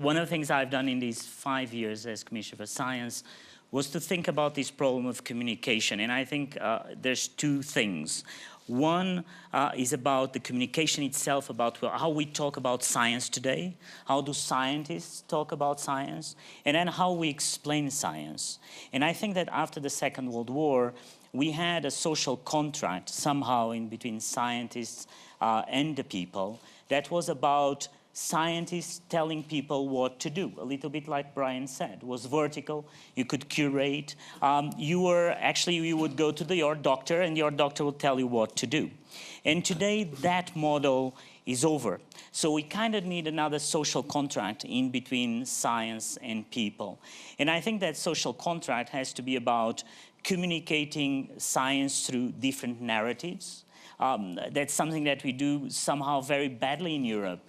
One of the things I've done in these 5 years as Commissioner for Science was to think about this problem of communication. And I think there's two things. One is about the communication itself, about how we talk about science today, how do scientists talk about science, and then how we explain science. And I think that after the Second World War, we had a social contract somehow in between scientists and the people that was about scientists telling people what to do, a little bit like Brian said. It was vertical, you could curate. You would go to your doctor and your doctor would tell you what to do. And today that model is over. So we kind of need another social contract in between science and people. And I think that social contract has to be about communicating science through different narratives. That's something that we do somehow very badly in Europe.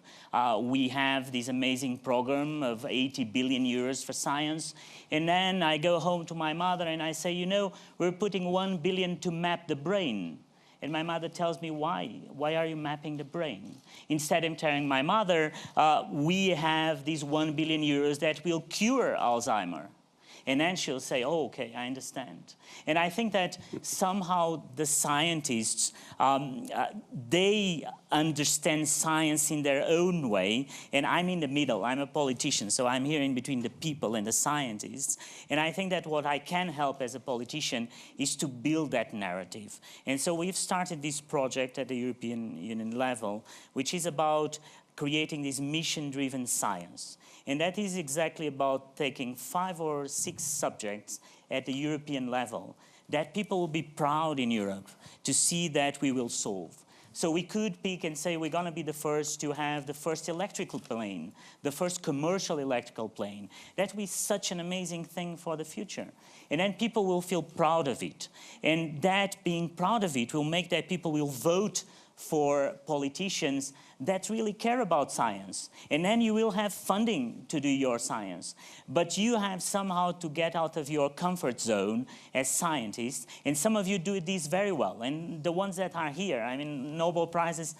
We have this amazing program of 80 billion euros for science. And then I go home to my mother and I say, you know, we're putting 1 billion to map the brain. And my mother tells me, why? Why are you mapping the brain? Instead, I'm telling my mother, we have these 1 billion euros that will cure Alzheimer's. And then she'll say, oh, okay, I understand. And I think that somehow the scientists, they understand science in their own way. And I'm in the middle. I'm a politician, so I'm here in between the people and the scientists. And I think that what I can help as a politician is to build that narrative. And so we've started this project at the European Union level, which is about creating this mission-driven science. And that is exactly about taking 5 or 6 subjects at the European level that people will be proud in Europe to see that we will solve. So we could pick and say we're going to be the first to have the first electrical plane, the first commercial electrical plane. That will be such an amazing thing for the future. And then people will feel proud of it. And that being proud of it will make that people will vote for politicians that really care about science. And then you will have funding to do your science. But you have somehow to get out of your comfort zone as scientists. And some of you do this very well. And the ones that are here, I mean, Nobel Prizes,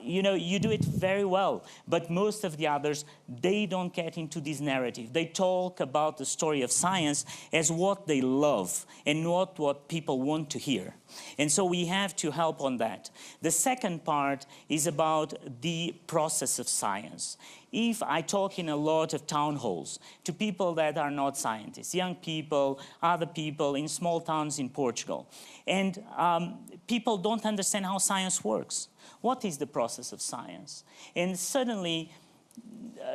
you know, you do it very well. But most of the others, they don't get into this narrative. They talk about the story of science as what they love and not what people want to hear. And so we have to help on that. The second part is about the process of science. If I talk in a lot of town halls to people that are not scientists, young people, other people in small towns in Portugal, and people don't understand how science works. What is the process of science? And suddenly,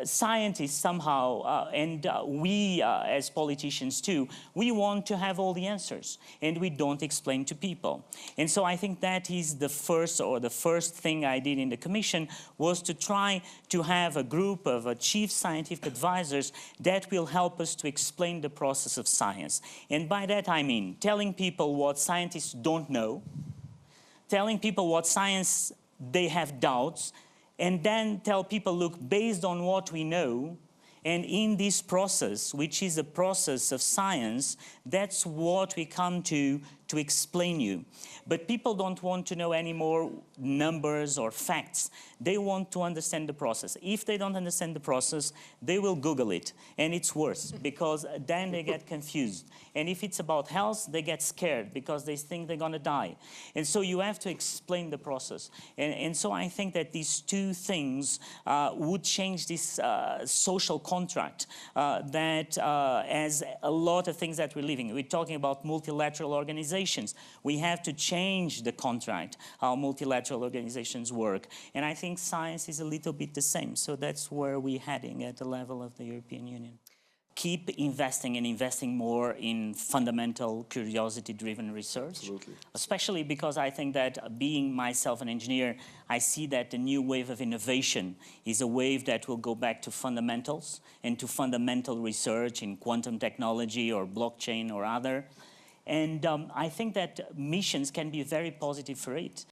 scientists somehow, and we as politicians too, we want to have all the answers and we don't explain to people. And so I think that is the first thing I did in the Commission was to try to have a group of chief scientific advisors that will help us to explain the process of science. And by that I mean telling people what scientists don't know, telling people what science they have doubts, and then tell people, look, based on what we know, and in this process, which is a process of science, that's what we come to explain you. But people don't want to know any more numbers or facts. They want to understand the process. If they don't understand the process, they will Google it. And it's worse, because then they get confused. And if it's about health, they get scared because they think they're going to die. And so you have to explain the process. And so I think that these two things would change this social contract that as a lot of things that we're living. We're talking about multilateral organizations. We have to change the contract, how multilateral organizations work. And I think science is a little bit the same. So that's where we're heading at the level of the European Union. Keep investing and investing more in fundamental curiosity-driven research. Absolutely. Especially because I think that being myself an engineer, I see that the new wave of innovation is a wave that will go back to fundamentals and to fundamental research in quantum technology or blockchain or other. And I think that missions can be very positive for it.